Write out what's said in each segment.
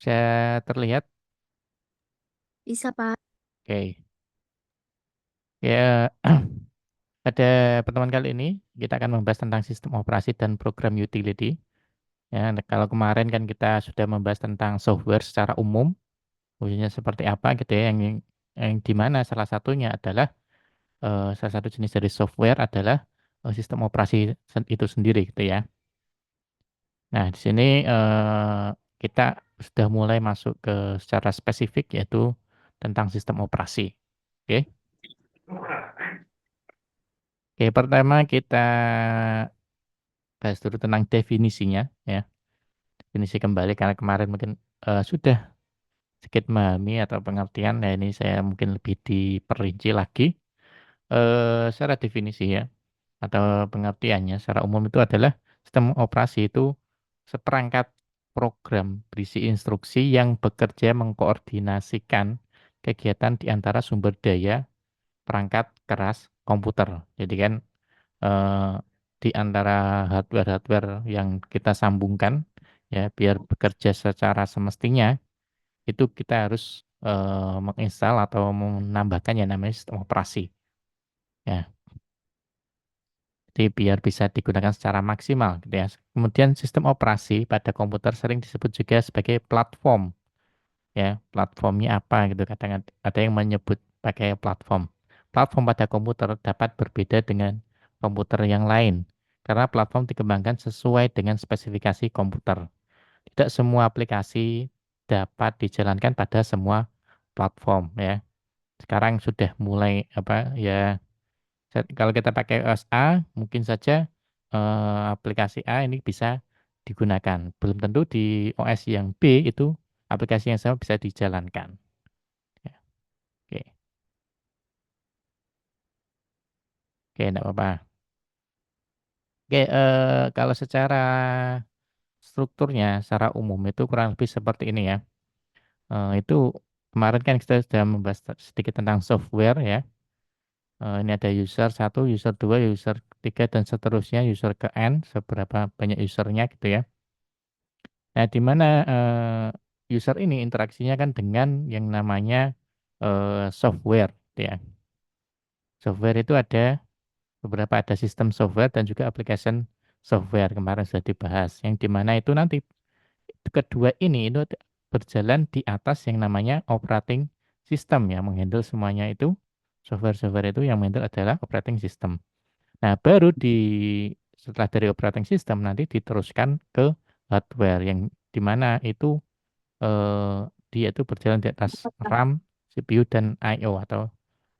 Bisa terlihat? Bisa, Pak. Oke. Ya, pada pertemuan kali ini kita akan membahas tentang sistem operasi dan program utility. Ya, kalau kemarin kan kita sudah membahas tentang software secara umum, khususnya seperti apa gitu ya, yang di mana salah satunya adalah salah satu jenis dari software adalah sistem operasi itu sendiri gitu ya. Nah, di sini kita sudah mulai masuk ke secara spesifik yaitu tentang sistem operasi. Oke. Oke, pertama kita bahas dulu tentang definisinya ya. Definisi kembali karena kemarin mungkin sudah sedikit memahami atau pengertian. Nah, ini saya mungkin lebih diperinci lagi secara definisi ya atau pengertiannya secara umum itu adalah sistem operasi itu seperangkat program berisi instruksi yang bekerja mengkoordinasikan kegiatan di antara sumber daya perangkat keras komputer. Jadi kan eh, di antara hardware-hardware yang kita sambungkan ya biar bekerja secara semestinya itu kita harus menginstal atau menambahkan yang namanya sistem operasi. Ya, jadi biar bisa digunakan secara maksimal gitu ya. Kemudian sistem operasi pada komputer sering disebut juga sebagai platform. Ya, platformnya apa gitu. Kadang ada yang menyebut pakai platform. Platform pada komputer dapat berbeda dengan komputer yang lain karena platform dikembangkan sesuai dengan spesifikasi komputer. Tidak semua aplikasi dapat dijalankan pada semua platform ya. Sekarang sudah mulai apa ya, kalau kita pakai OS A mungkin saja aplikasi A ini bisa digunakan. Belum tentu di OS yang B itu aplikasi yang sama bisa dijalankan. Ya, oke, oke, enggak apa-apa. Oke, kalau secara strukturnya, secara umum itu kurang lebih seperti ini ya. Itu kemarin kan kita sudah membahas sedikit tentang software ya. Ini ada user satu, user 2, user 3, dan seterusnya, user ke N, seberapa banyak usernya gitu ya. Nah, di mana user ini interaksinya kan dengan yang namanya software gitu ya. Software itu ada beberapa, ada sistem software dan juga application software kemarin sudah dibahas. Yang di mana itu nanti kedua ini itu berjalan di atas yang namanya operating system ya, menghandle semuanya itu software-software itu yang menghandle adalah operating system. Nah, baru setelah dari operating system nanti diteruskan ke hardware yang di mana itu dia itu berjalan di atas RAM, CPU, dan I/O atau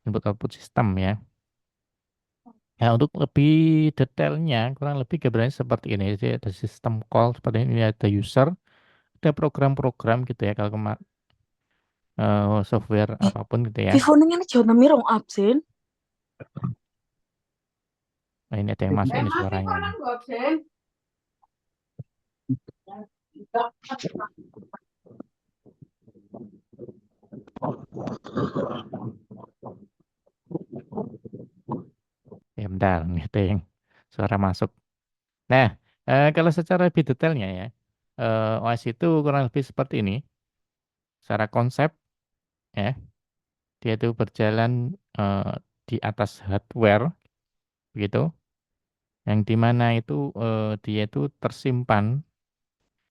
input output system ya. Nah, untuk lebih detailnya, kurang lebih gambarannya seperti ini. Jadi ada sistem call seperti ini, ada user, ada program-program gitu ya. Kalau software apapun gitu ya. Vivo nang ini jauh mirong absen. Nah, ini ada yang masuk ini suaranya ini. Ya, bentar, ini ada yang suara masuk. Nah, kalau secara lebih detailnya ya, OS itu kurang lebih seperti ini. Secara konsep ya, dia itu berjalan di atas hardware gitu, yang dimana itu dia itu tersimpan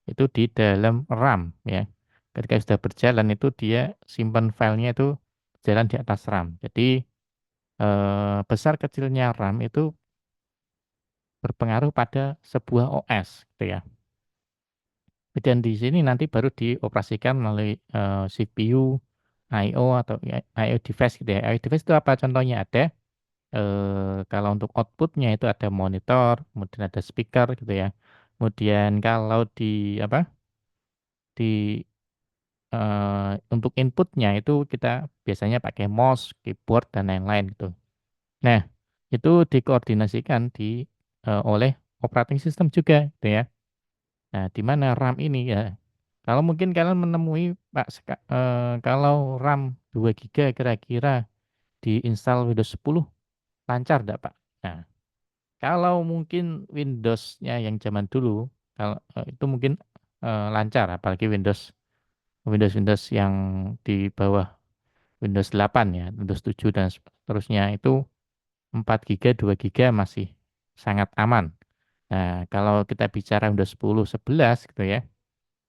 itu di dalam RAM ya. Ketika sudah berjalan itu dia simpan filenya itu berjalan di atas RAM. Jadi besar kecilnya RAM itu berpengaruh pada sebuah OS gitu ya. Dan di sini nanti baru dioperasikan melalui CPU, I/O atau I/O device gitu ya. I/O device itu apa? Contohnya ada kalau untuk outputnya itu ada monitor, kemudian ada speaker gitu ya. Kemudian kalau di apa? Di untuk inputnya itu kita biasanya pakai mouse, keyboard, dan lain-lain gitu. Nah, itu dikoordinasikan oleh operating system juga gitu ya. Nah, di mana RAM ini ya, kalau mungkin kalian menemui Pak, kalau RAM 2 giga kira-kira diinstal Windows 10 lancar enggak, Pak? Nah, kalau mungkin Windows-nya yang zaman dulu, kalau itu mungkin lancar, apalagi Windows Windows-Windows yang di bawah Windows 8 ya, Windows 7 dan seterusnya itu 4 GB, 2 GB masih sangat aman. Nah, kalau kita bicara Windows 10, 11 gitu ya,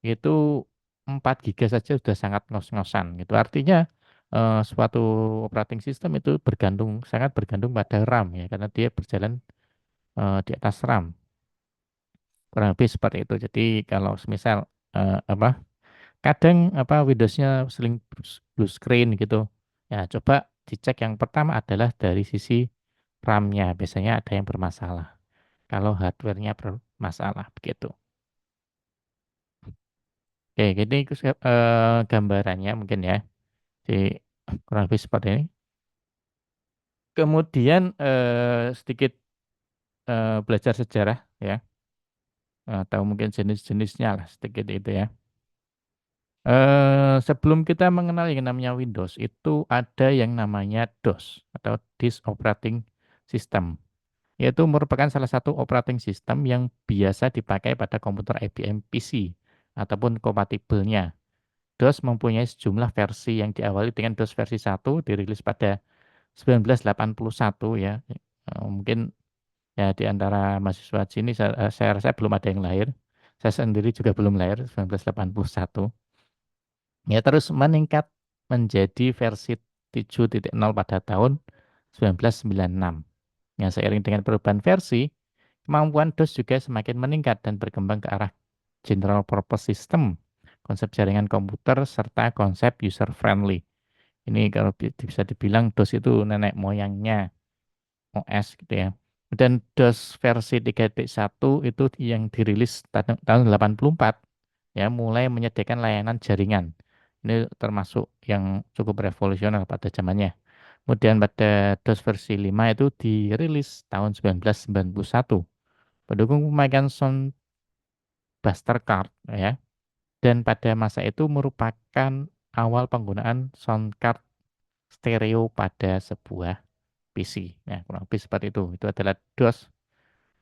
itu 4 GB saja sudah sangat ngos-ngosan gitu. Artinya suatu operating system itu sangat bergantung pada RAM ya, karena dia berjalan di atas RAM. Kurang lebih seperti itu. Jadi kalau semisal apa kadang Windows-nya sering blue screen gitu. Ya, coba dicek yang pertama adalah dari sisi RAM-nya. Biasanya ada yang bermasalah. Kalau hardware-nya bermasalah begitu. Oke, jadi gambarannya mungkin ya. Di kurang lebih seperti ini. Kemudian sedikit belajar sejarah ya, atau mungkin jenis-jenisnya lah sedikit itu ya. Sebelum kita mengenal yang namanya Windows, itu ada yang namanya DOS atau Disk Operating System, yaitu merupakan salah satu operating system yang biasa dipakai pada komputer IBM PC ataupun kompatibelnya. DOS mempunyai sejumlah versi yang diawali dengan DOS versi 1 dirilis pada 1981 ya. Mungkin ya di antara mahasiswa sini saya rasa belum ada yang lahir. Saya sendiri juga belum lahir 1981. Ya, terus meningkat menjadi versi 7.0 pada tahun 1996. Ya, seiring dengan perubahan versi, kemampuan DOS juga semakin meningkat dan berkembang ke arah general purpose system, konsep jaringan komputer, serta konsep user friendly. Ini kalau bisa dibilang DOS itu nenek moyangnya OS gitu ya. Dan DOS versi 3.1 itu yang dirilis tahun 84 ya, mulai menyediakan layanan jaringan. Ini termasuk yang cukup revolusioner pada zamannya. Kemudian pada DOS versi 5 itu dirilis tahun 1991. Pendukung pemakaian Sound Buster Card ya. Dan pada masa itu merupakan awal penggunaan sound card stereo pada sebuah PC. Nah, kurang lebih seperti itu. Itu adalah DOS.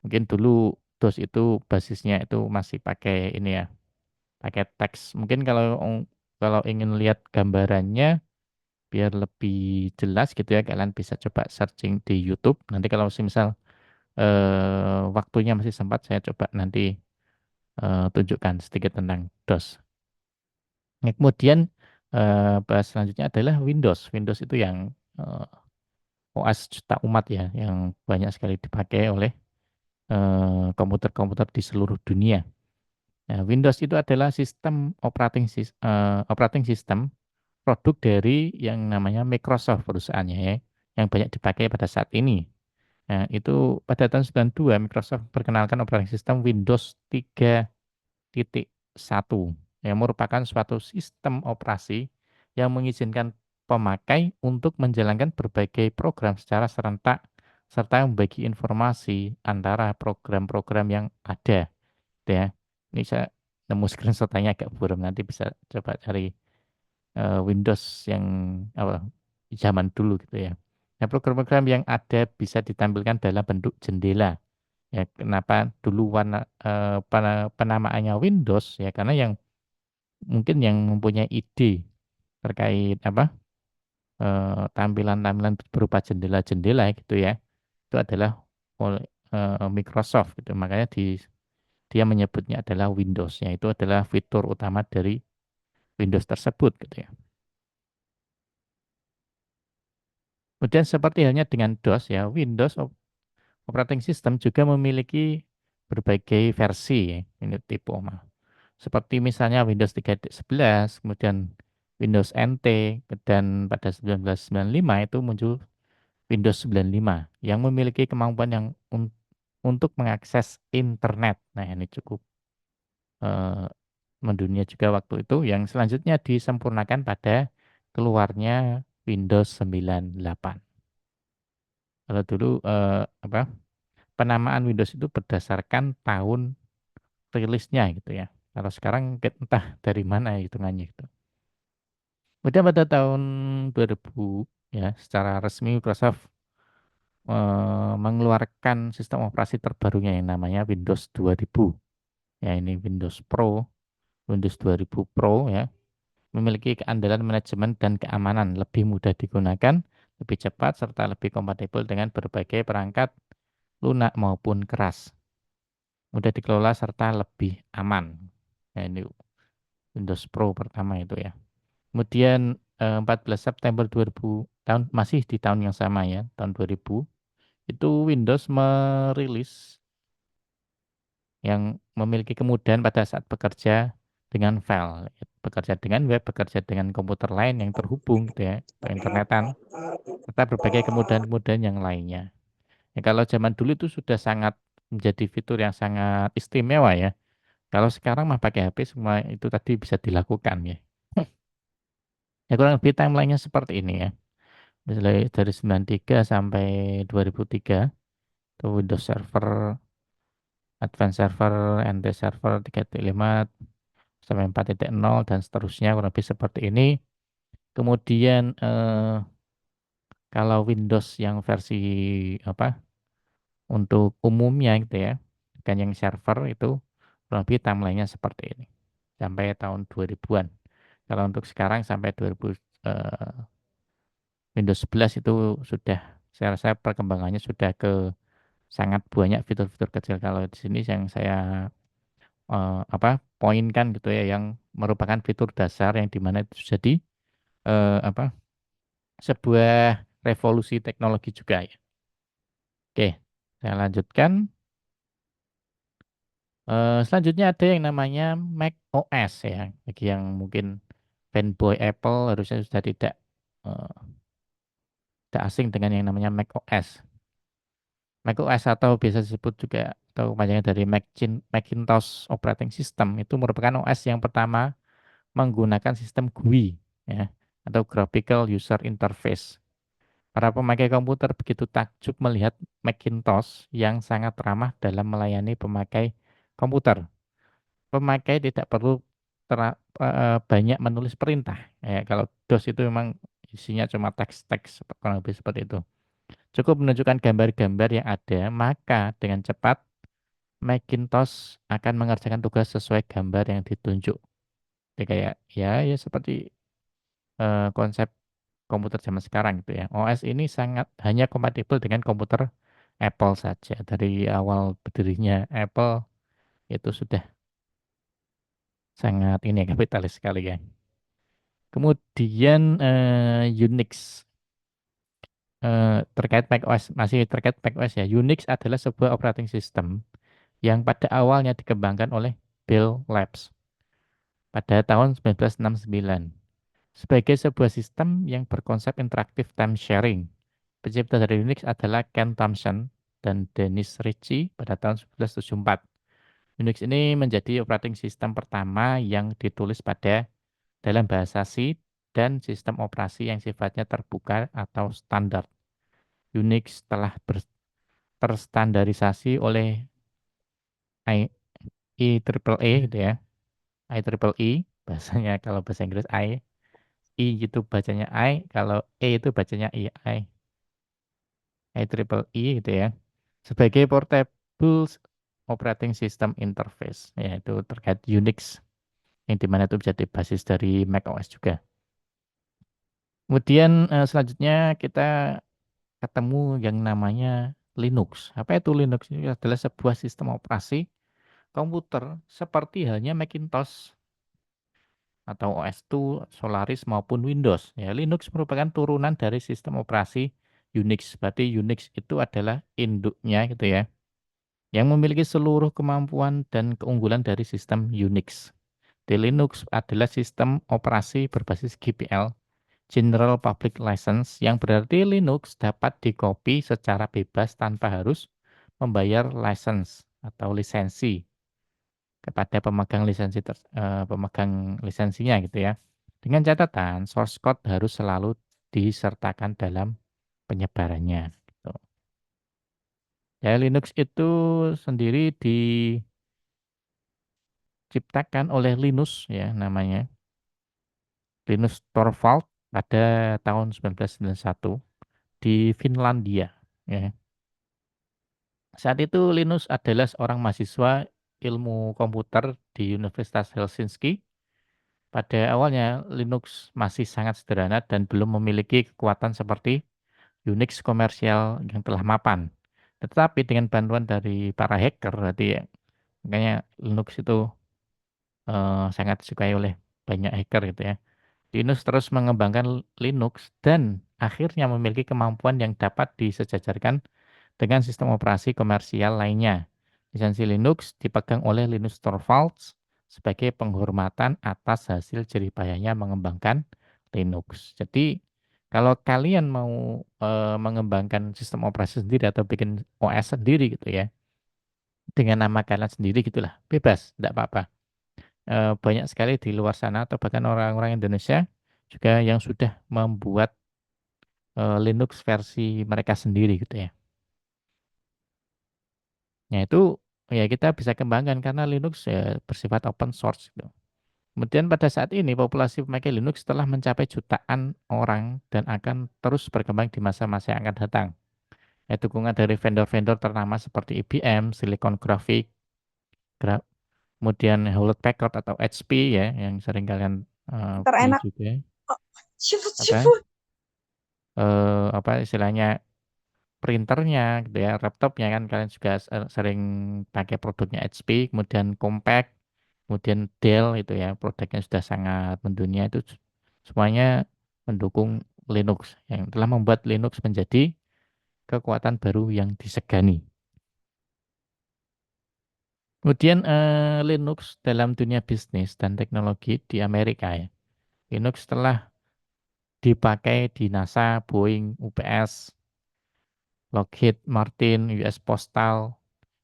Mungkin dulu DOS itu basisnya itu masih pakai ini ya, pakai teks. Mungkin kalau kalau ingin lihat gambarannya biar lebih jelas gitu ya, kalian bisa coba searching di YouTube. Nanti kalau misal waktunya masih sempat, saya coba nanti tunjukkan sedikit tentang DOS. Nah, kemudian bahas selanjutnya adalah Windows. Windows itu yang OS juta umat ya, yang banyak sekali dipakai oleh komputer-komputer di seluruh dunia. Nah, Windows itu adalah sistem operating system produk dari yang namanya Microsoft perusahaannya ya, yang banyak dipakai pada saat ini. Nah, itu pada tahun 92 Microsoft perkenalkan operating system Windows 3.1 yang merupakan suatu sistem operasi yang mengizinkan pemakai untuk menjalankan berbagai program secara serentak serta membagi informasi antara program-program yang ada, gitu ya. Ini saya nemu screenshot-nya agak buram, nanti bisa coba cari Windows yang apa zaman dulu gitu ya. Nah, program-program yang ada bisa ditampilkan dalam bentuk jendela. Ya, kenapa dulu penamaannya Windows ya, karena yang mungkin yang mempunyai ide terkait tampilan-tampilan berupa jendela-jendela gitu ya. Itu adalah Microsoft gitu. Makanya dia menyebutnya adalah Windows, ya itu adalah fitur utama dari Windows tersebut gitu ya. Kemudian seperti halnya dengan DOS ya, Windows operating system juga memiliki berbagai versi ya, ini tipe seperti misalnya Windows 3.11, kemudian Windows NT, dan pada 1995 itu muncul Windows 95 yang memiliki kemampuan yang untuk mengakses internet. Nah, ini cukup eh, mendunia juga waktu itu, yang selanjutnya disempurnakan pada keluarnya Windows 98. Kalau dulu penamaan Windows itu berdasarkan tahun rilisnya gitu ya. Kalau sekarang entah dari mana hitungannya gitu. Kemudian pada tahun 2000 ya, secara resmi Microsoft mengeluarkan sistem operasi terbarunya yang namanya Windows 2000. Ya, ini Windows Pro, Windows 2000 Pro ya. memiliki keandalan manajemen dan keamanan, lebih mudah digunakan, lebih cepat, serta lebih kompatibel dengan berbagai perangkat lunak maupun keras. Mudah dikelola serta lebih aman. Nah, ini Windows Pro pertama itu ya. Kemudian 14 September 2000 masih di tahun yang sama ya, tahun 2000 itu Windows merilis yang memiliki kemudahan pada saat bekerja dengan file, bekerja dengan web, bekerja dengan komputer lain yang terhubung gitu ya, atau internetan, serta berbagai kemudahan-kemudahan yang lainnya. Ya, kalau zaman dulu itu sudah sangat menjadi fitur yang sangat istimewa ya. Kalau sekarang mah pakai HP semua itu tadi bisa dilakukan ya. Ya kurang lebih timelinenya seperti ini ya. Misalnya dari 93 sampai 2003 itu Windows Server, Advanced Server, NT Server 3.5 sampai 4.0 dan seterusnya kurang lebih seperti ini. Kemudian kalau Windows yang versi apa untuk umumnya gitu ya, kan yang server itu kurang lebih timelinenya seperti ini sampai tahun 2000-an. Kalau untuk sekarang sampai 2000 Windows 11 itu sudah saya rasa perkembangannya sudah ke sangat banyak fitur-fitur kecil. Kalau di sini yang saya poinkan gitu ya yang merupakan fitur dasar yang dimana itu jadi apa sebuah revolusi teknologi juga ya. Oke, saya lanjutkan. Selanjutnya ada yang namanya Mac OS ya. Bagi yang mungkin fanboy Apple harusnya sudah eh, tidak asing dengan yang namanya Mac OS. Mac OS atau biasa disebut juga atau kepanjangan dari Macintosh Operating System itu merupakan OS yang pertama menggunakan sistem GUI ya atau Graphical User Interface. Para pemakai komputer begitu takjub melihat Macintosh yang sangat ramah dalam melayani pemakai komputer. Pemakai tidak perlu banyak menulis perintah. Ya, kalau DOS itu memang isinya cuma teks-teks kurang lebih seperti itu. Cukup menunjukkan gambar-gambar yang ada, maka dengan cepat Macintosh akan mengerjakan tugas sesuai gambar yang ditunjuk. Jadi kayak ya seperti konsep komputer zaman sekarang gitu ya. OS ini sangat hanya kompatibel dengan komputer Apple saja. Dari awal berdirinya Apple itu sudah sangat ini ya, kapitalis sekali ya. Kemudian Unix terkait macOS masih terkait macOS ya. Unix adalah sebuah operating system yang pada awalnya dikembangkan oleh Bell Labs pada tahun 1969 sebagai sebuah sistem yang berkonsep interaktif time sharing. Pencipta dari Unix adalah Ken Thompson dan Dennis Ritchie pada tahun 1974. Unix ini menjadi operating system pertama yang ditulis pada dalam bahasa C dan sistem operasi yang sifatnya terbuka atau standar. Unix telah terstandarisasi oleh IEEE gitu ya. IEEE bahasanya kalau bahasa Inggris I itu bacanya I, kalau E itu bacanya IEEE gitu ya. Sebagai portable operating system interface, yaitu terkait Unix yang dimana itu menjadi basis dari macOS juga. Kemudian selanjutnya kita ketemu yang namanya Linux. Apa itu Linux? Ini adalah sebuah sistem operasi komputer seperti halnya Macintosh atau OS2, Solaris maupun Windows. Ya, Linux merupakan turunan dari sistem operasi Unix. Berarti Unix itu adalah induknya gitu ya, yang memiliki seluruh kemampuan dan keunggulan dari sistem Unix. Di Linux adalah sistem operasi berbasis GPL, General Public License, yang berarti Linux dapat dikopi secara bebas tanpa harus membayar license atau lisensi kepada pemegang lisensinya gitu ya. Dengan catatan source code harus selalu disertakan dalam penyebarannya gitu. Ya, Linux itu sendiri diciptakan oleh Linus ya namanya. Linus Torvald pada tahun 1991 di Finlandia ya. Saat itu Linus adalah seorang mahasiswa ilmu komputer di Universitas Helsinki Pada awalnya Linux masih sangat sederhana dan belum memiliki kekuatan seperti Unix komersial yang telah mapan. Tetapi dengan bantuan dari para hacker, berarti ya, makanya Linux itu sangat disukai oleh banyak hacker gitu ya. Linux terus mengembangkan Linux dan akhirnya memiliki kemampuan yang dapat disejajarkan dengan sistem operasi komersial lainnya. Lisensi Linux dipegang oleh Linus Torvalds sebagai penghormatan atas hasil jerih payahnya mengembangkan Linux. Jadi kalau kalian mau mengembangkan sistem operasi sendiri atau bikin OS sendiri gitu ya, dengan nama kalian sendiri gitulah, bebas, tidak apa-apa. Banyak sekali di luar sana atau bahkan orang-orang Indonesia juga yang sudah membuat Linux versi mereka sendiri gitu ya. Nah itu ya kita bisa kembangkan karena Linux ya bersifat open source gitu. Kemudian pada saat ini populasi pemakai Linux telah mencapai jutaan orang dan akan terus berkembang di masa-masa yang akan datang. Ya, dukungan dari vendor-vendor ternama seperti IBM, Silicon Graphics, kemudian Hewlett Packard atau HP ya yang sering kalian beli Terenak. juga. Oh, seafood, Apa seafood. apa istilahnya printernya gitu ya, laptopnya kan kalian juga sering pakai produknya HP, kemudian Compaq, kemudian Dell itu ya, produknya sudah sangat mendunia itu semuanya mendukung Linux yang telah membuat Linux menjadi kekuatan baru yang disegani. Kemudian Linux dalam dunia bisnis dan teknologi di Amerika ya. Linux telah dipakai di NASA, Boeing, UPS, Lockheed Martin, US Postal,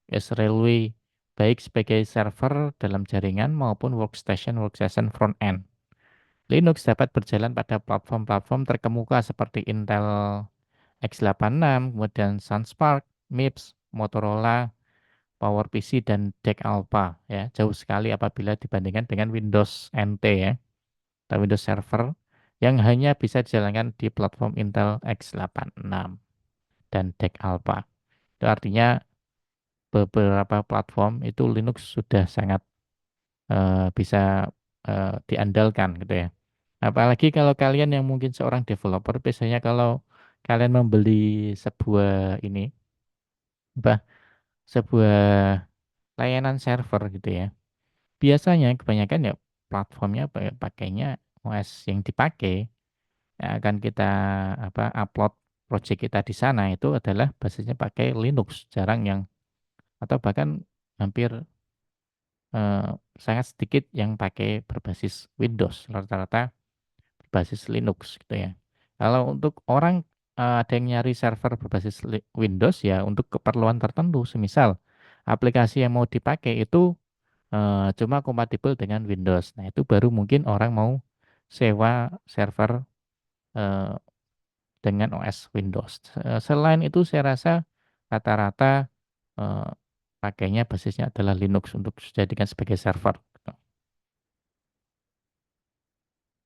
US Railway, baik sebagai server dalam jaringan maupun workstation front-end. Linux dapat berjalan pada platform-platform terkemuka seperti Intel x86, kemudian SunSpark, MIPS, Motorola, PowerPC, dan DEC Alpha. Ya, jauh sekali apabila dibandingkan dengan Windows NT ya, atau Windows Server yang hanya bisa dijalankan di platform Intel x86 dan DEC Alpha. Itu artinya beberapa platform itu Linux sudah sangat bisa diandalkan gitu ya. Apalagi kalau kalian yang mungkin seorang developer, biasanya kalau kalian membeli sebuah ini, apa, sebuah layanan server gitu ya, biasanya kebanyakan ya platformnya pakainya OS yang dipakai yang akan kita upload project kita di sana itu adalah basisnya pakai Linux, jarang yang atau bahkan hampir eh, sangat sedikit yang pakai berbasis Windows, rata-rata berbasis Linux gitu ya. Kalau untuk orang ada yang nyari server berbasis Windows ya untuk keperluan tertentu, semisal aplikasi yang mau dipakai itu cuma kompatibel dengan Windows. Nah, itu baru mungkin orang mau sewa server eh, dengan OS Windows. Selain itu saya rasa rata-rata eh, pakainya basisnya adalah Linux untuk dijadikan sebagai server.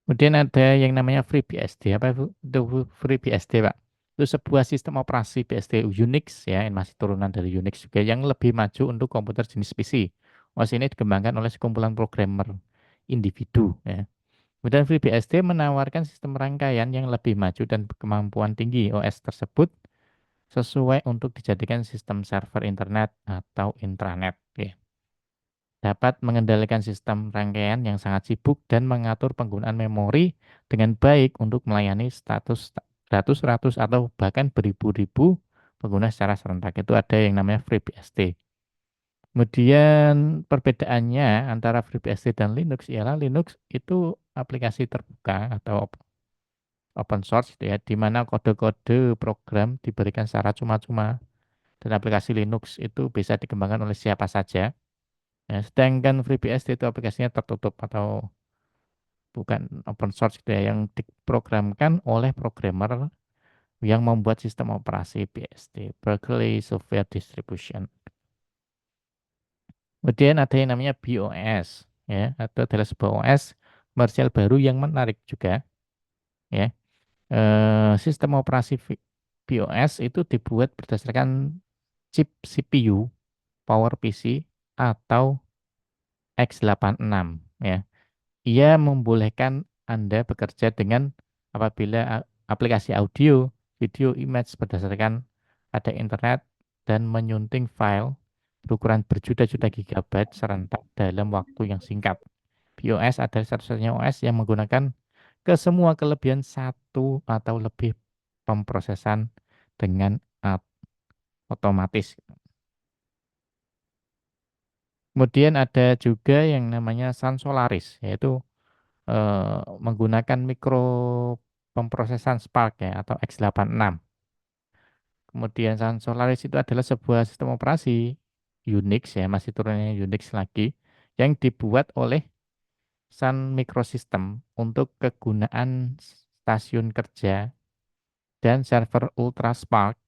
Kemudian ada yang namanya FreeBSD. Apa itu FreeBSD, Pak? Itu sebuah sistem operasi BSD Unix ya, yang masih turunan dari Unix juga yang lebih maju untuk komputer jenis PC. OS ini dikembangkan oleh sekumpulan programmer individu ya. Kemudian FreeBSD menawarkan sistem rangkaian yang lebih maju dan kemampuan tinggi. OS tersebut sesuai untuk dijadikan sistem server internet atau intranet ya. Dapat mengendalikan sistem rangkaian yang sangat sibuk dan mengatur penggunaan memori dengan baik untuk melayani status ratus-ratus atau bahkan beribu-ribu pengguna secara serentak. Itu ada yang namanya FreeBSD. Kemudian perbedaannya antara FreeBSD dan Linux ialah Linux itu aplikasi terbuka atau open source gitu ya, di mana kode-kode program diberikan secara cuma-cuma dan aplikasi Linux itu bisa dikembangkan oleh siapa saja. Ya, sedangkan FreeBSD itu aplikasinya tertutup atau bukan open source gitu ya, yang diprogramkan oleh programmer yang membuat sistem operasi BSD, Berkeley Software Distribution. Kemudian ada yang namanya BOS, ya, atau adalah sebuah OS komersial baru yang menarik juga, ya. Sistem operasi BOS itu dibuat berdasarkan chip CPU, PowerPC, atau x86, ya. Ia membolehkan Anda bekerja dengan apabila aplikasi audio, video, image berdasarkan ada internet dan menyunting file berukuran berjuta-juta gigabyte serentak dalam waktu yang singkat. BeOS adalah satu-satunya OS yang menggunakan kesemua kelebihan satu atau lebih pemrosesan dengan otomatis. Kemudian ada juga yang namanya Sun Solaris, yaitu menggunakan mikro pemrosesan Spark ya atau x86. Kemudian Sun Solaris itu adalah sebuah sistem operasi Unix ya, masih turunannya Unix lagi, yang dibuat oleh Sun Microsystem untuk kegunaan stasiun kerja dan server Ultra Spark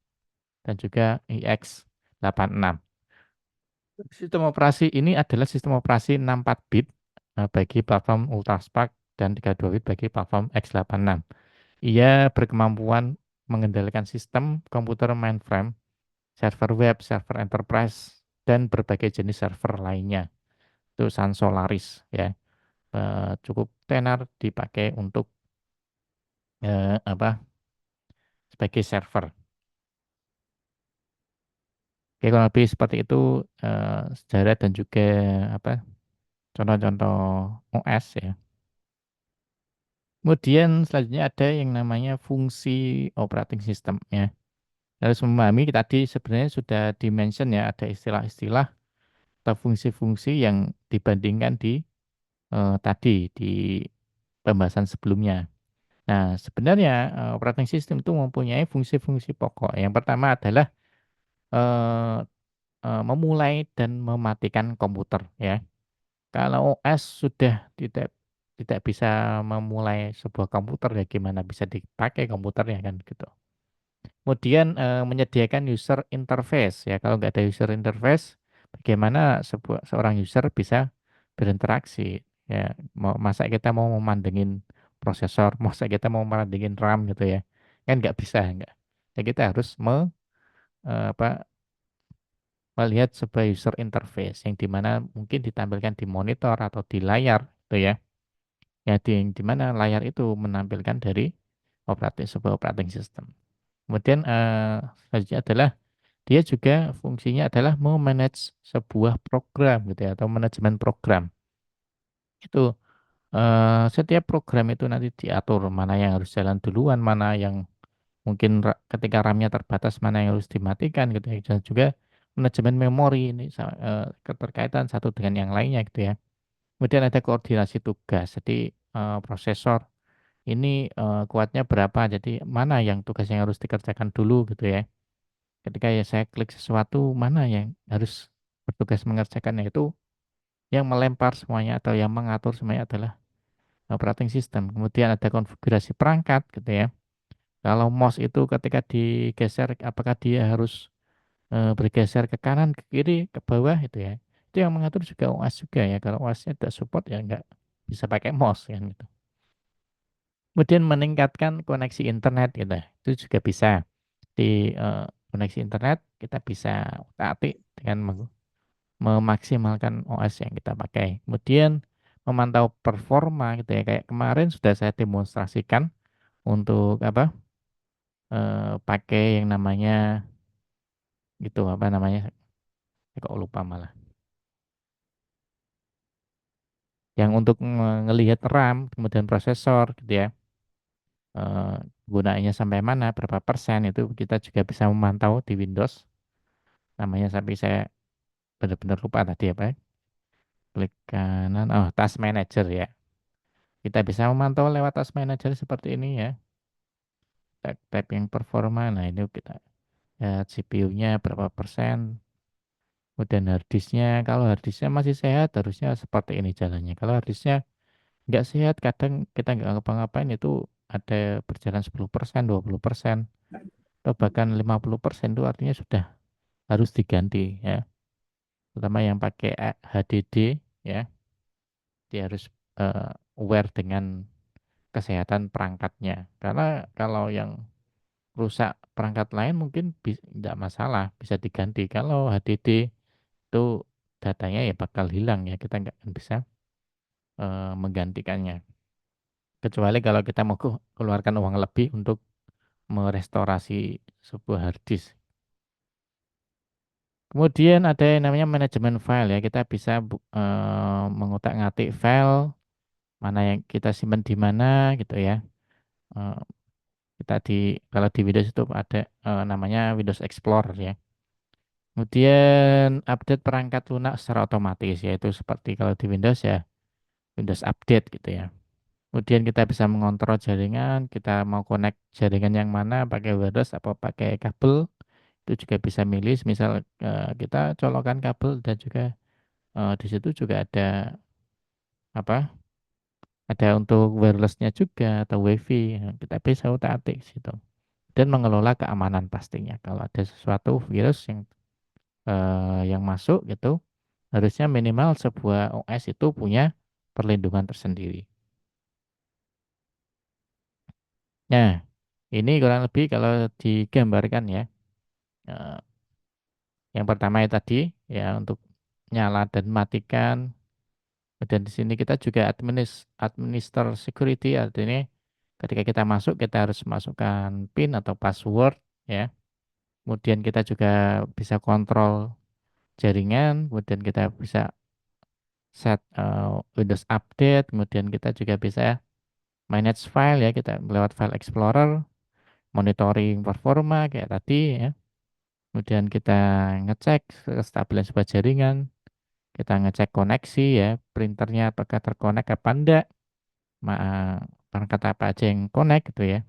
dan juga IX86. Sistem operasi ini adalah sistem operasi 64 bit bagi platform UltraSpark dan 32 bit bagi platform x86. Ia berkemampuan mengendalikan sistem komputer mainframe, server web, server enterprise, dan berbagai jenis server lainnya. Itu Sun Solaris ya. Cukup tenar dipakai untuk apa sebagai server. Oke, kurang lebih seperti itu sejarah dan juga apa contoh-contoh OS ya. Kemudian selanjutnya ada yang namanya fungsi operating system ya. Harus memahami tadi sebenarnya sudah dimention ya, ada istilah-istilah atau fungsi-fungsi yang dibandingkan di tadi di pembahasan sebelumnya. Nah, sebenarnya operating system itu mempunyai fungsi-fungsi pokok. Yang pertama adalah eh, memulai dan mematikan komputer ya. Kalau OS sudah tidak bisa memulai sebuah komputer ya gimana bisa dipakai komputernya kan gitu. Kemudian menyediakan user interface ya. Kalau nggak ada user interface, bagaimana seorang user bisa berinteraksi ya. Masa kita mau memandengin prosesor, masa kita mau memandengin RAM gitu ya. Kan nggak bisa, nggak. Ya kita harus apa, melihat sebuah user interface yang dimana mungkin ditampilkan di monitor atau di layar gitu ya. Ya di mana layar itu menampilkan dari sebuah operating system. Kemudian selanjutnya adalah dia juga fungsinya adalah memanage sebuah program gitu ya atau manajemen program. Itu setiap program itu nanti diatur mana yang harus jalan duluan, mana yang mungkin ketika RAM-nya terbatas mana yang harus dimatikan gitu ya. Dan juga manajemen memori ini keterkaitan satu dengan yang lainnya gitu ya. Kemudian ada koordinasi tugas. Jadi prosesor ini kuatnya berapa, jadi mana yang tugas yang harus dikerjakan dulu gitu ya. Ketika ya saya klik sesuatu, mana yang harus bertugas mengerjakannya itu yang melempar semuanya atau yang mengatur semuanya adalah operating system. Kemudian ada konfigurasi perangkat gitu ya. Kalau mouse itu ketika digeser, apakah dia harus bergeser ke kanan, ke kiri, ke bawah itu ya. Itu yang mengatur juga OS juga ya. Kalau OS-nya tidak support ya nggak bisa pakai mouse kan gitu. Kemudian meningkatkan koneksi internet gitu. Itu juga bisa di koneksi internet kita bisa utak-atik dengan memaksimalkan OS yang kita pakai. Kemudian memantau performa gitu ya. Kayak kemarin sudah saya demonstrasikan untuk apa? Pakai yang namanya gitu apa namanya? Saya kok lupa malah. Yang untuk ngelihat RAM, kemudian prosesor gitu ya. eh, Gunaannya sampai mana, berapa persen itu kita juga bisa memantau di Windows. Namanya sampai saya benar-benar lupa tadi apa ya. Klik kanan, oh Task Manager ya. Kita bisa memantau lewat Task Manager seperti ini ya. Tab yang performa, nah ini kita lihat CPU-nya berapa persen. Kemudian harddisknya, kalau harddisknya masih sehat harusnya seperti ini jalannya. Kalau harddisknya nggak sehat, kadang kita nggak ngapa-ngapain itu ada berjalan 10%, 20%, atau bahkan 50% itu artinya sudah harus diganti ya. Terutama yang pakai HDD ya, dia harus aware dengan kesehatan perangkatnya. Karena kalau yang rusak perangkat lain mungkin tidak masalah, bisa diganti. Kalau HDD itu datanya ya bakal hilang ya, kita nggak akan bisa menggantikannya. Kecuali kalau kita mau keluarkan uang lebih untuk merestorasi sebuah hard disk. Kemudian ada yang namanya manajemen file ya. Kita bisa mengutak-ngatik file mana yang kita simpan di mana gitu ya. Eh, kita kalau di Windows itu ada namanya Windows Explorer ya. Kemudian update perangkat lunak secara otomatis yaitu seperti kalau di Windows ya Windows Update gitu ya. Kemudian kita bisa mengontrol jaringan, kita mau connect jaringan yang mana pakai wireless atau pakai kabel itu juga bisa milih. Misal kita colokan kabel dan juga di situ juga ada apa? Ada untuk wirelessnya juga atau WiFi. Nah, kita bisa utak-atik situ dan mengelola keamanan pastinya. Kalau ada sesuatu virus yang masuk gitu, harusnya minimal sebuah OS itu punya perlindungan tersendiri. Nah, ini kurang lebih kalau digambarkan ya. Eh, yang pertama ya tadi ya untuk nyala dan matikan. Dan di sini kita juga administer security artinya ketika kita masuk kita harus masukkan PIN atau password ya. Kemudian kita juga bisa kontrol jaringan, kemudian kita bisa set Windows Update, kemudian kita juga bisa manage file ya, kita lewat File Explorer, monitoring performa kayak tadi ya. Kemudian kita ngecek kestabilan sebuah jaringan, kita ngecek koneksi ya, printernya apakah terkonek apa enggak, perangkat apa aja yang connect gitu ya.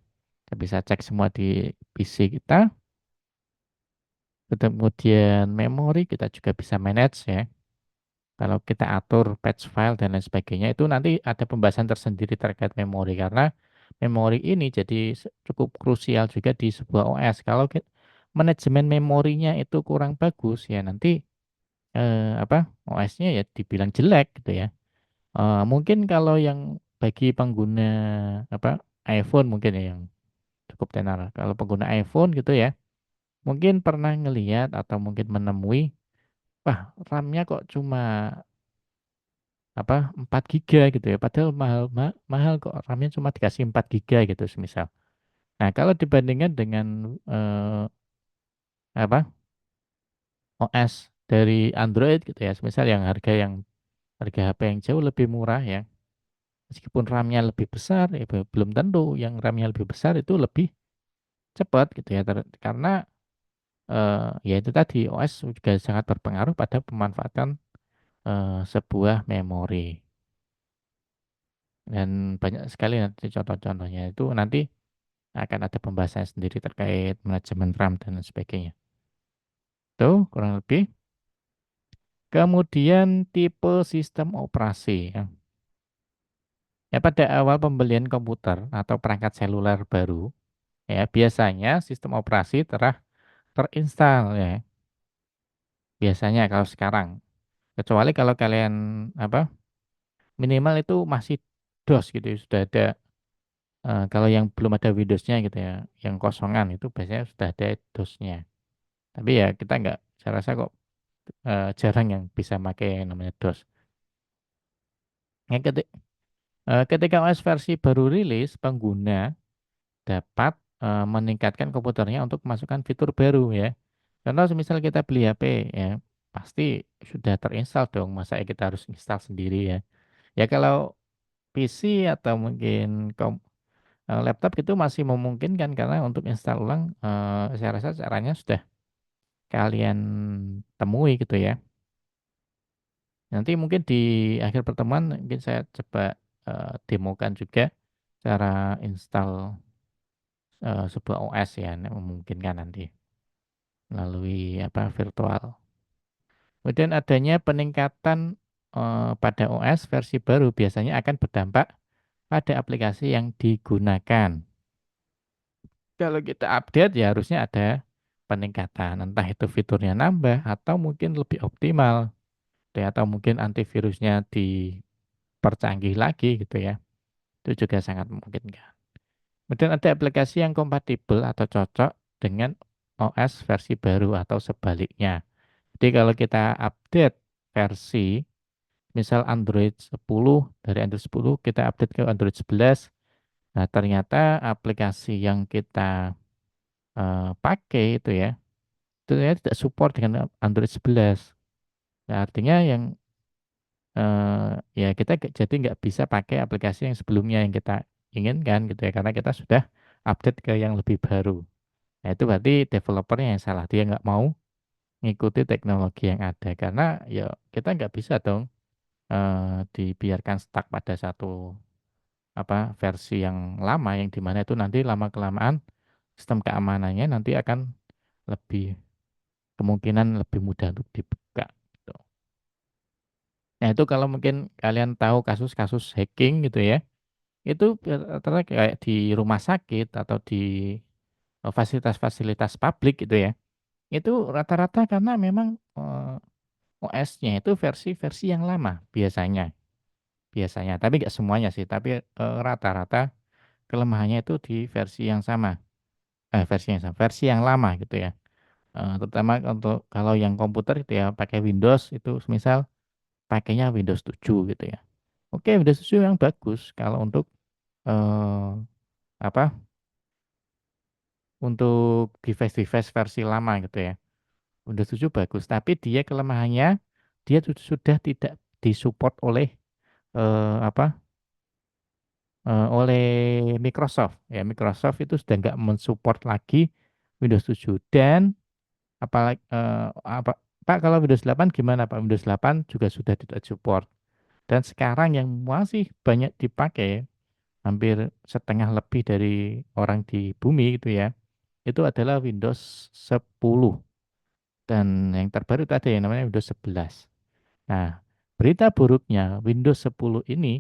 Kita bisa cek semua di PC kita. Kemudian memori kita juga bisa manage ya. Kalau kita atur patch file dan lain sebagainya itu nanti ada pembahasan tersendiri terkait memori karena memori ini jadi cukup krusial juga di sebuah OS. Kalau manajemen memorinya itu kurang bagus ya nanti OS-nya ya dibilang jelek gitu ya. Mungkin kalau yang bagi pengguna iPhone mungkin ya yang cukup tenar. Kalau pengguna iPhone gitu ya, mungkin pernah ngelihat atau mungkin menemui, wah RAM-nya kok cuma 4 giga gitu ya. Padahal mahal kok RAM-nya cuma dikasih 4 giga gitu semisal. Nah, kalau dibandingkan dengan eh, apa OS dari Android gitu ya, semisal yang harga HP yang jauh lebih murah ya. Meskipun RAM-nya lebih besar, ya belum tentu yang RAM-nya lebih besar itu lebih cepat gitu ya. Karena ya itu tadi OS juga sangat berpengaruh pada pemanfaatan sebuah memori. Dan banyak sekali nanti contoh-contohnya itu nanti akan ada pembahasan sendiri terkait manajemen RAM dan lain sebagainya. Itu kurang lebih. Kemudian tipe sistem operasi ya. Ya pada awal pembelian komputer atau perangkat seluler baru, ya biasanya sistem operasi telah terinstal ya. Biasanya kalau sekarang, kecuali kalau kalian minimal itu masih DOS gitu ya, sudah ada kalau yang belum ada Windows-nya gitu ya, yang kosongan itu biasanya sudah ada DOS-nya. Tapi ya kita nggak, saya rasa kok jarang yang bisa pakai yang namanya DOS. Yang ketika OS versi baru rilis, pengguna dapat meningkatkan komputernya untuk memasukkan fitur baru ya. Contoh misal kita beli HP ya, pasti sudah terinstall dong, masa ya kita harus install sendiri ya. Ya kalau PC atau mungkin laptop itu masih memungkinkan karena untuk install ulang saya rasa caranya sudah kalian temui gitu ya. Nanti mungkin di akhir pertemuan mungkin saya coba demokan juga cara install sebuah OS ya, yang memungkinkan nanti melalui virtual. Kemudian adanya peningkatan pada OS versi baru biasanya akan berdampak pada aplikasi yang digunakan. Kalau kita update ya harusnya ada peningkatan, entah itu fiturnya nambah atau mungkin lebih optimal, ya, atau mungkin antivirusnya dipercanggih lagi gitu ya. Itu juga sangat memungkinkan. Kemudian ada aplikasi yang kompatibel atau cocok dengan OS versi baru atau sebaliknya. Jadi kalau kita update versi misal Android 10, dari Android 10 kita update ke Android 11. Nah, ternyata aplikasi yang kita pakai itu ya, itu ternyata tidak support dengan Android 11. Nah, artinya yang ya kita jadi nggak bisa pakai aplikasi yang sebelumnya yang kita inginkan gitu ya, karena kita sudah update ke yang lebih baru. Nah, itu berarti developernya yang salah, dia nggak mau ngikuti teknologi yang ada, karena ya kita nggak bisa dong dibiarkan stuck pada satu versi yang lama, yang dimana itu nanti lama kelamaan sistem keamanannya nanti akan lebih kemungkinan lebih mudah untuk dibuka gitu. Nah, itu kalau mungkin kalian tahu kasus-kasus hacking gitu ya, itu rata-rata kayak di rumah sakit atau di fasilitas-fasilitas publik gitu ya. Itu rata-rata karena memang OS-nya itu versi-versi yang lama biasanya. Biasanya, tapi nggak semuanya sih, tapi rata-rata kelemahannya itu di versi yang sama. Versi yang lama gitu ya. Terutama untuk kalau yang komputer gitu ya, pakai Windows itu misal pakainya Windows 7 gitu ya. Oke, Windows 7 yang bagus kalau untuk eee, apa, untuk device-device versi lama gitu ya. Windows 7 bagus, tapi dia kelemahannya, dia sudah tidak disupport oleh, eee, apa, oleh Microsoft ya. Microsoft itu sudah nggak men-support lagi Windows 7 dan "Pak, kalau Windows 8 gimana Pak?" Windows 8 juga sudah tidak support dan sekarang yang masih banyak dipakai, hampir setengah lebih dari orang di bumi gitu ya, itu adalah Windows 10 dan yang terbaru itu ada yang namanya Windows 11. Nah, berita buruknya Windows 10 ini,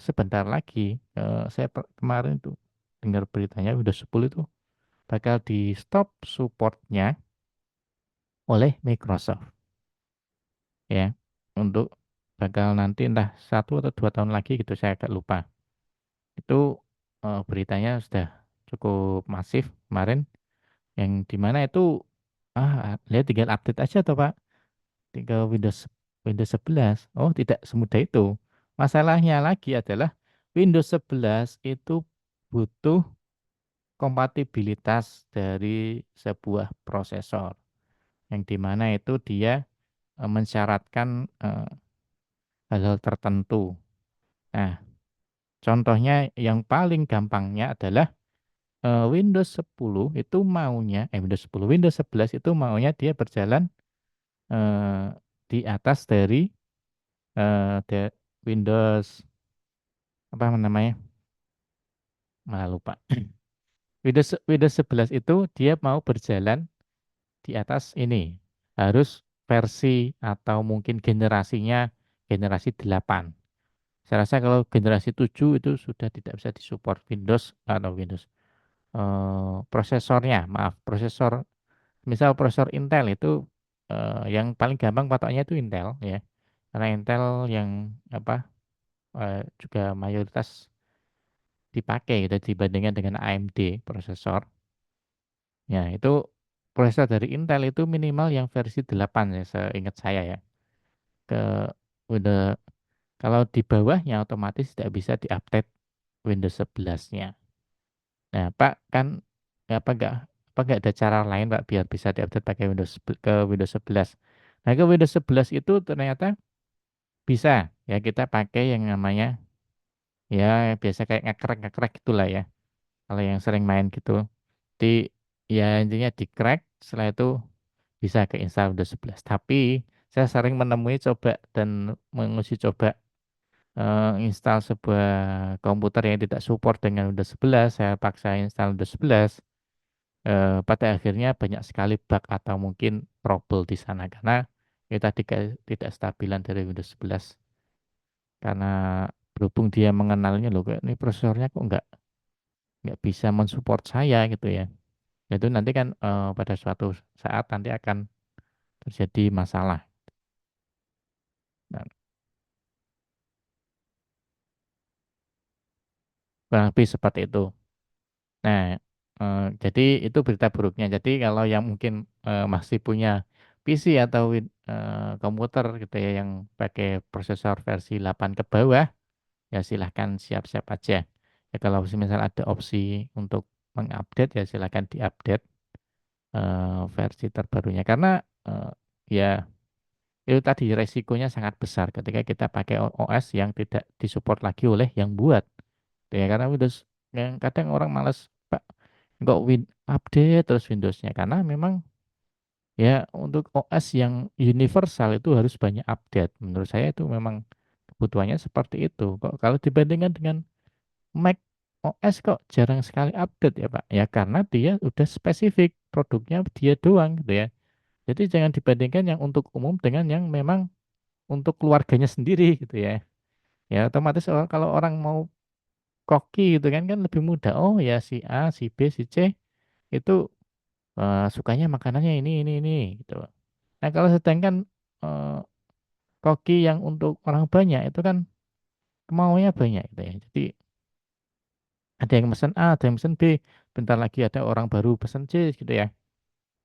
sebentar lagi, saya kemarin tuh dengar beritanya Windows 10 itu bakal di-stop support-nya oleh Microsoft ya, untuk bakal nanti entah 1 atau 2 tahun lagi gitu, saya agak lupa. Itu, beritanya sudah cukup masif kemarin, yang di mana itu, dia tinggal update aja toh Pak, tinggal Windows 11. Oh, tidak semudah itu. Masalahnya lagi adalah Windows 11 itu butuh kompatibilitas dari sebuah prosesor, yang di mana itu dia, mensyaratkan, hal-hal tertentu. Nah, contohnya yang paling gampangnya adalah, Windows 10 itu maunya Windows 10, Windows 11 itu maunya dia berjalan, eee, di atas dari, de Windows apa namanya, malah lupa. Windows 11 itu dia mau berjalan di atas ini, harus versi atau mungkin generasinya generasi 8. Saya rasa kalau generasi 7 itu sudah tidak bisa disupport Windows atau Windows, prosesornya, maaf, prosesor misal prosesor Intel itu, yang paling gampang patoknya itu Intel ya, karena Intel yang juga mayoritas dipakai gitu dibandingkan dengan AMD prosesor. Ya itu prosesor dari Intel itu minimal yang versi 8 ya seingat saya ya, ke udah kalau di bawahnya otomatis tidak bisa di-update Windows 11-nya. Nah, Pak, kan nggak ada cara lain, Pak, biar bisa diupdate pakai Windows 11? Nah, ke Windows 11 itu ternyata bisa ya kita pakai yang namanya, ya biasa kayak ngekrek-ngekrek gitulah ya, kalau yang sering main gitu. Ya intinya di-crack, setelah itu bisa keinstall Windows 11. Tapi saya sering menemui coba dan menguji coba, install sebuah komputer yang tidak support dengan Windows 11, saya paksa install Windows 11. Pada akhirnya banyak sekali bug atau mungkin trouble di sana karena kita tidak stabilan dari Windows 11 karena berhubung dia mengenalnya, "Loh kok ini prosesornya kok nggak bisa men-support saya," gitu ya. Itu nanti kan, pada suatu saat nanti akan terjadi masalah. Nah, kurang lebih seperti itu. Nah, jadi itu berita buruknya. Jadi kalau yang mungkin, masih punya PC atau komputer gitu ya yang pakai prosesor versi 8 ke bawah, ya silahkan siap-siap aja. Ya kalau misal ada opsi untuk mengupdate ya silahkan diupdate versi terbarunya karena ya itu tadi resikonya sangat besar ketika kita pakai OS yang tidak disupport lagi oleh yang buat. Ya karena Windows yang kadang orang malas Pak nggak update terus Windowsnya karena memang ya untuk OS yang universal itu harus banyak update. Menurut saya itu memang kebutuhannya seperti itu. Kok kalau dibandingkan dengan Mac OS kok jarang sekali update ya Pak? Ya karena dia udah spesifik produknya dia doang gitu ya. Jadi jangan dibandingkan yang untuk umum dengan yang memang untuk keluarganya sendiri gitu ya. Ya otomatis kalau orang mau koki gitu kan lebih mudah. Oh ya si A, si B, si C itu sukanya makanannya ini gitu. Nah kalau sedangkan eh, koki yang untuk orang banyak itu kan kemauannya banyak gitu ya. Jadi ada yang pesan A, ada yang pesan B, bentar lagi ada orang baru pesan C gitu ya.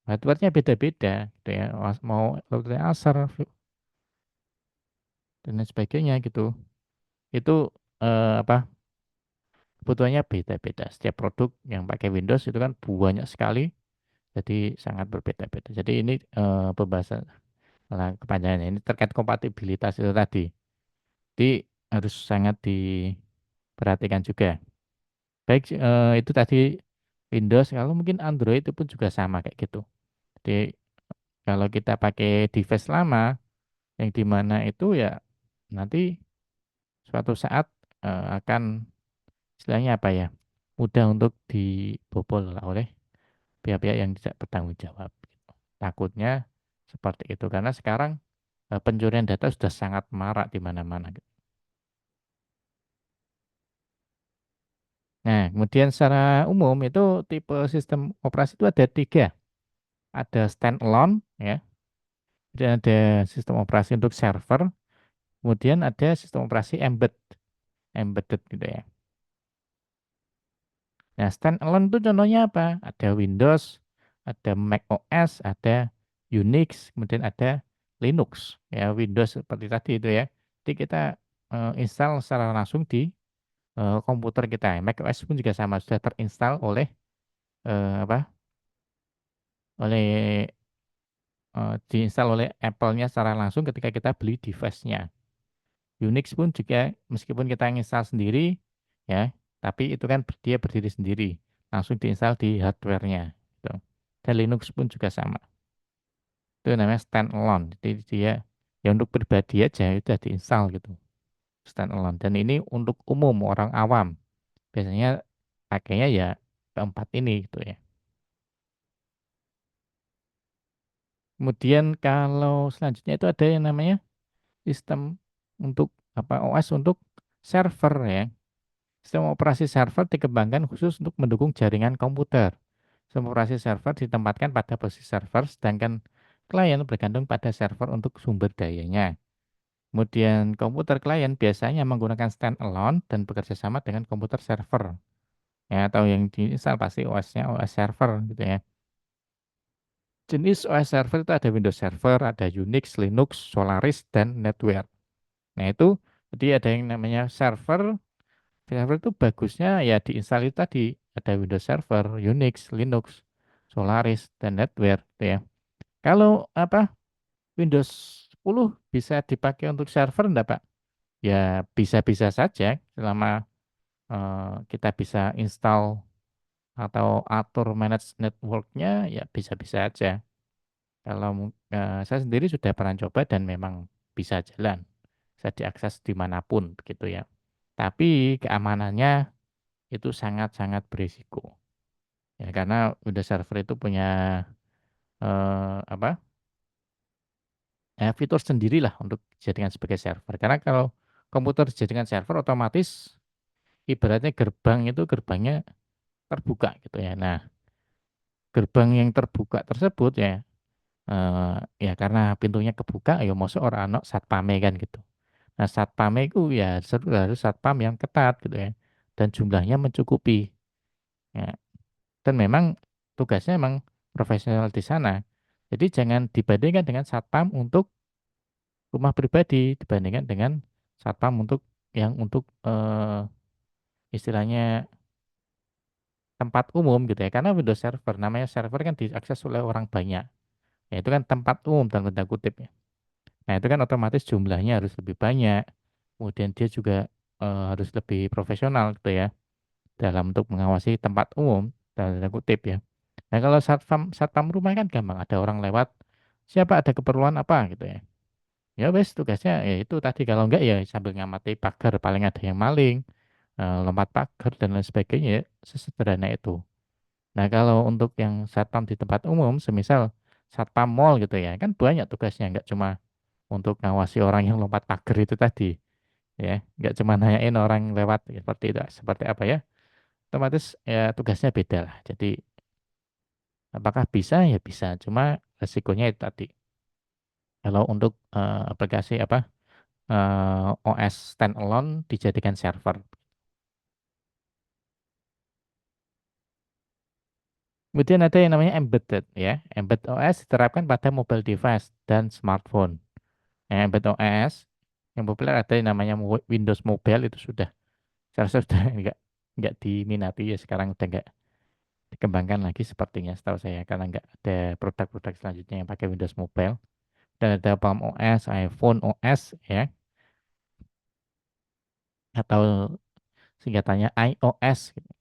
Hardware-nya beda-beda gitu ya. Mau routernya Acer dan lain sebagainya gitu. Itu apa kebutuhannya beda-beda. Setiap produk yang pakai Windows itu kan banyak sekali, jadi sangat berbeda-beda. Jadi ini pembahasan lah kepanjangannya ini terkait kompatibilitas itu tadi. Jadi harus sangat diperhatikan juga. Baik itu tadi Windows, kalau mungkin Android itu pun juga sama kayak gitu. Jadi kalau kita pakai device lama yang di mana itu ya nanti suatu saat akan istilahnya apa ya mudah untuk dibobol lah oleh pihak-pihak yang tidak bertanggung jawab. Takutnya seperti itu karena sekarang pencurian data sudah sangat marak di mana-mana. Nah, kemudian secara umum itu tipe sistem operasi itu ada tiga. Ada standalone, ya, dan ada sistem operasi untuk server, kemudian ada sistem operasi embedded gitu ya. Nah, standalone itu contohnya apa? Ada Windows, ada Mac OS, ada Unix, kemudian ada Linux. Ya, Windows seperti tadi itu ya. Jadi kita install secara langsung di komputer kita. Mac OS pun juga sama, sudah terinstall oleh apa? Oleh diinstal oleh Apple-nya secara langsung ketika kita beli device-nya. Unix pun juga meskipun kita install sendiri ya, tapi itu kan dia berdiri sendiri, langsung diinstal di hardware-nya gitu. Dan Linux pun juga sama. Itu namanya standalone. Jadi dia ya untuk pribadi aja itu udah diinstal gitu. Standalone. Dan ini untuk umum orang awam. Biasanya pakainya ya keempat ini gitu ya. Kemudian kalau selanjutnya itu ada yang namanya sistem untuk apa OS untuk server ya. Sistem operasi server dikembangkan khusus untuk mendukung jaringan komputer. Sistem operasi server ditempatkan pada posisi server, sedangkan klien bergantung pada server untuk sumber dayanya. Kemudian komputer klien biasanya menggunakan standalone dan bekerja sama dengan komputer server. Ya, atau yang diinstal pasti OS-nya OS server gitu ya. Jenis OS server itu ada Windows Server, ada Unix, Linux, Solaris, dan NetWare. Nah itu, jadi ada yang namanya server. Server itu bagusnya ya diinstal itu tadi ada Windows Server, Unix, Linux, Solaris, dan NetWare gitu ya. Kalau apa Windows 10 bisa dipakai untuk server enggak Pak? Ya bisa-bisa saja selama kita bisa install atau atur manage networknya ya bisa-bisa aja. Kalau saya sendiri sudah pernah coba dan memang bisa jalan, bisa diakses dimanapun begitu ya. Tapi keamanannya itu sangat-sangat berisiko. Ya, karena Windows Server itu punya apa? Fitur sendirilah untuk dijadikan sebagai server. Karena kalau komputer dijadikan server otomatis ibaratnya gerbang itu gerbangnya terbuka gitu ya. Nah, gerbang yang terbuka tersebut ya ya karena pintunya kebuka ya mosok ora ana satpame kan gitu. Nah, satpame itu ya harus satpam yang ketat gitu ya dan jumlahnya mencukupi. Ya, dan memang tugasnya memang profesional di sana. Jadi jangan dibandingkan dengan satpam untuk rumah pribadi dibandingkan dengan satpam untuk istilahnya tempat umum gitu ya. Karena Windows Server, namanya server kan diakses oleh orang banyak. Ya itu kan tempat umum dalam tanda kutip ya. Nah itu kan otomatis jumlahnya harus lebih banyak. Kemudian dia juga harus lebih profesional gitu ya dalam untuk mengawasi tempat umum dalam tanda kutip ya. Nah kalau satpam satpam rumah kan gampang, ada orang lewat, siapa ada keperluan apa gitu ya. Ya wes tugasnya ya itu tadi, kalau enggak ya sambil ngamati pagar paling ada yang maling, lompat pagar dan lain sebagainya ya, sesederhana itu. Nah kalau untuk yang satpam di tempat umum, semisal satpam mall gitu ya, kan banyak tugasnya, nggak cuma untuk ngawasi orang yang lompat pagar itu tadi, ya, nggak cuma nanyain orang lewat ya, seperti itu, seperti apa ya, otomatis ya tugasnya beda lah. Jadi apakah bisa? Ya bisa, cuma resikonya itu tadi. Kalau untuk aplikasi apa OS standalone dijadikan server. Kemudian ada yang namanya embedded ya. Embedded OS diterapkan pada mobile device dan smartphone. Embedded OS yang populer ada yang namanya Windows Mobile, itu sudah saya rasa sudah nggak diminati ya sekarang, udah nggak dikembangkan lagi sepertinya setahu saya, karena nggak ada produk-produk selanjutnya yang pakai Windows Mobile. Dan ada Palm OS, iPhone OS ya, atau singkatannya iOS gitu,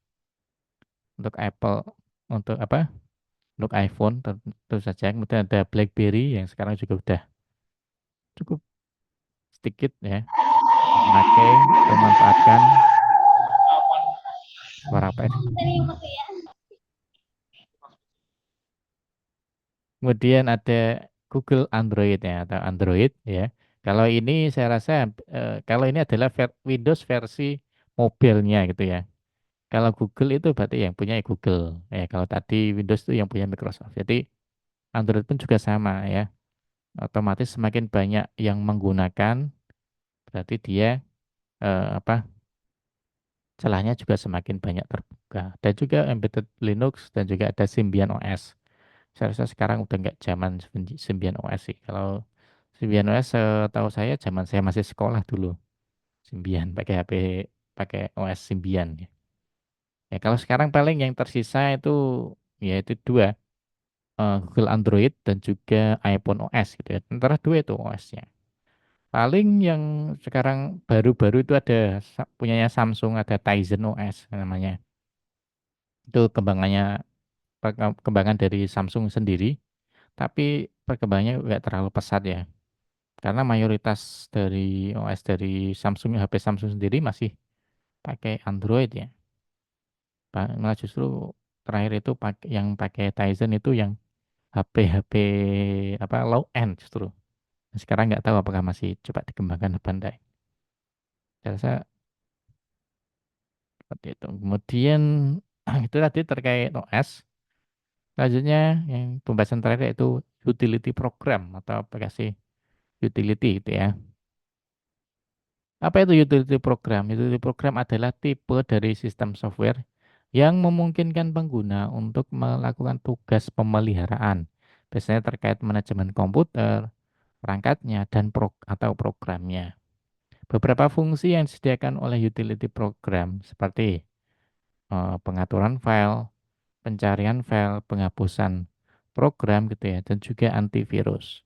untuk Apple, untuk apa? Untuk iPhone tentu saja. Kemudian ada BlackBerry yang sekarang juga udah cukup sedikit ya memakai atau memanfaatkan suara apa ini. Kemudian ada Google Android ya, atau Android ya. Kalau ini saya rasa kalau ini adalah Windows versi mobilnya gitu ya. Kalau Google itu berarti yang punya Google. Ya, kalau tadi Windows itu yang punya Microsoft. Jadi Android pun juga sama ya. Otomatis semakin banyak yang menggunakan, berarti dia apa, celahnya juga semakin banyak terbuka. Dan juga embedded Linux dan juga ada Symbian OS. Saya rasa sekarang udah nggak zaman Symbian OS sih. Kalau Symbian OS tahu saya zaman saya masih sekolah dulu. Symbian pakai HP, pakai OS Symbian ya. Ya kalau sekarang paling yang tersisa itu ya itu dua, Google Android dan juga iPhone OS gitu ya. Antara dua itu OS-nya. Paling yang sekarang baru-baru itu ada punyanya Samsung, ada Tizen OS namanya. Itu kembangan dari Samsung sendiri, tapi perkembangannya nggak terlalu pesat ya. Karena mayoritas dari OS dari Samsung, HP Samsung sendiri masih pakai Android ya. Malah justru terakhir itu yang pakai Tizen itu yang HP-HP apa low end justru. Sekarang nggak tahu apakah masih coba dikembangkan apa enggak. Saya rasa seperti itu. Kemudian itu tadi terkait OS. Selanjutnya yang pembahasan terakhir yaitu utility program atau aplikasi utility itu ya. Apa itu utility program? Utility program adalah tipe dari sistem software yang memungkinkan pengguna untuk melakukan tugas pemeliharaan, biasanya terkait manajemen komputer, perangkatnya, dan atau programnya. Beberapa fungsi yang disediakan oleh utility program seperti pengaturan file, pencarian file, penghapusan program gitu ya, dan juga antivirus.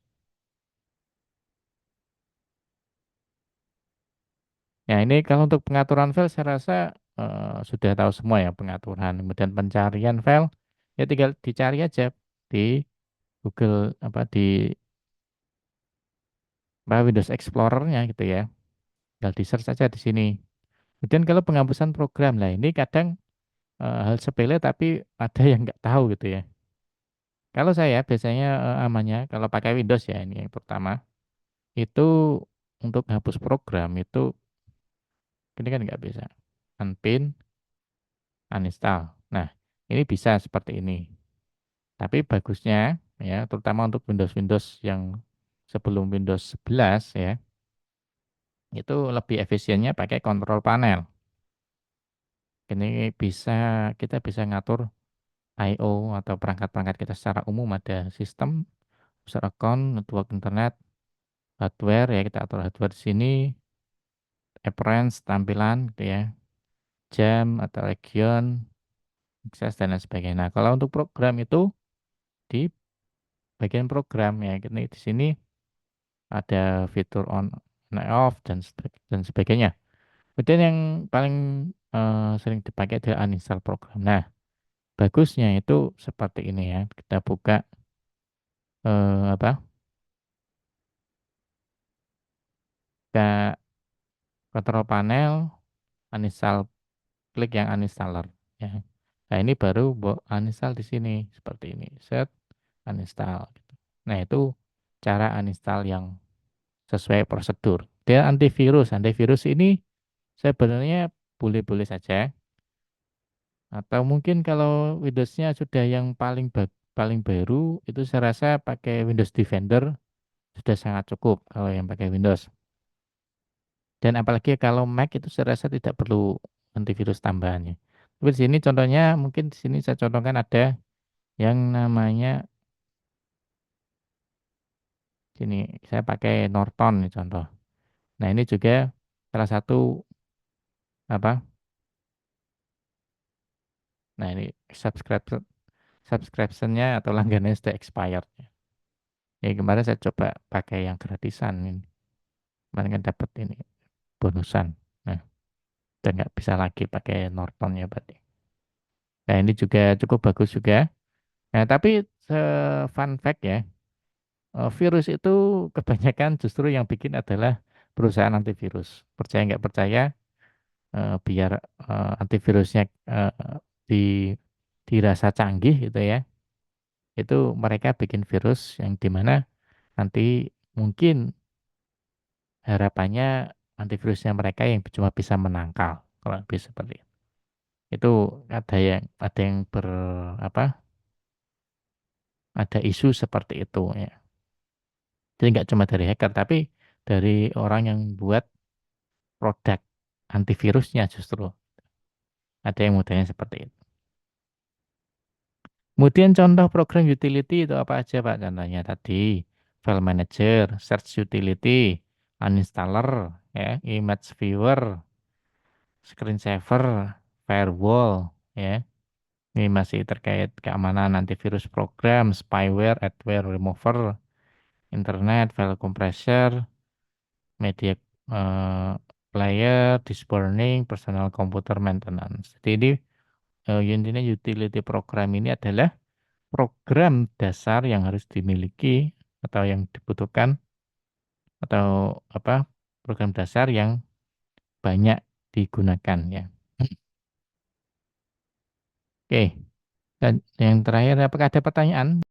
Ya ini kalau untuk pengaturan file saya rasa sudah tahu semua ya pengaturan. Kemudian pencarian file ya tinggal dicari aja di Google apa di Windows Explorer-nya gitu ya. Tinggal di search saja di sini. Kemudian kalau penghapusan program lah ini kadang hal sepele tapi ada yang nggak tahu gitu ya. Kalau saya biasanya amannya kalau pakai Windows ya, ini yang pertama itu untuk hapus program itu ini kan nggak bisa unpin, uninstall. Nah ini bisa seperti ini. Tapi bagusnya ya, terutama untuk Windows-Windows yang sebelum Windows 11 ya, itu lebih efisiennya pakai kontrol panel. Ini kita bisa ngatur I/O atau perangkat-perangkat kita secara umum, ada sistem, user account, network internet, hardware ya kita atur hardware di sini, appearance tampilan gitu ya, jam atau region, akses dan lain sebagainya. Nah, kalau untuk program itu di bagian program ya, ini di sini ada fitur on and off dan sebagainya. Kemudian yang paling sering dipakai adalah uninstall program. Nah, bagusnya itu seperti ini ya. Kita buka apa? Kita control panel, uninstall, klik yang uninstaller ya. Nah, ini baru uninstall di sini seperti ini. Set uninstall gitu. Nah, itu cara uninstall yang sesuai prosedur. Dia antivirus. Antivirus ini sebenarnya boleh-boleh saja. Atau mungkin kalau Windows-nya sudah yang paling baru, itu saya rasa pakai Windows Defender sudah sangat cukup kalau yang pakai Windows. Dan apalagi kalau Mac itu saya rasa tidak perlu antivirus tambahannya. Tapi di sini contohnya mungkin di sini saya contohkan ada yang namanya sini saya pakai Norton nih contoh. Nah, ini juga salah satu apa? Nah, ini subscription-nya atau langganannya sudah expired. Ya kemarin saya coba pakai yang gratisan ini. Kemarin kan dapat ini bonusan. Nah, udah nggak bisa lagi pakai Norton ya berarti. Nah, ini juga cukup bagus juga. Nah, tapi fun fact ya, virus itu kebanyakan justru yang bikin adalah perusahaan antivirus. Percaya nggak percaya, biar antivirusnya di dirasa canggih gitu ya, itu mereka bikin virus yang dimana nanti mungkin harapannya antivirusnya mereka yang cuma bisa menangkal, kalau lebih seperti itu. Itu ada yang apa? Ada isu seperti itu ya. Jadi nggak cuma dari hacker, tapi dari orang yang buat produk antivirusnya justru ada yang modelnya seperti itu. Kemudian contoh program utility itu apa aja Pak? Contohnya tadi file manager, search utility, uninstaller, ya, image viewer, screen saver, firewall, ya. Ini masih terkait keamanan antivirus program, spyware, adware remover, internet, file compressor, media eh, player, disk burning, personal computer maintenance. Jadi ini intinya utility program ini adalah program dasar yang harus dimiliki atau yang dibutuhkan atau apa program dasar yang banyak digunakan ya. Oke, dan yang terakhir apakah ada pertanyaan?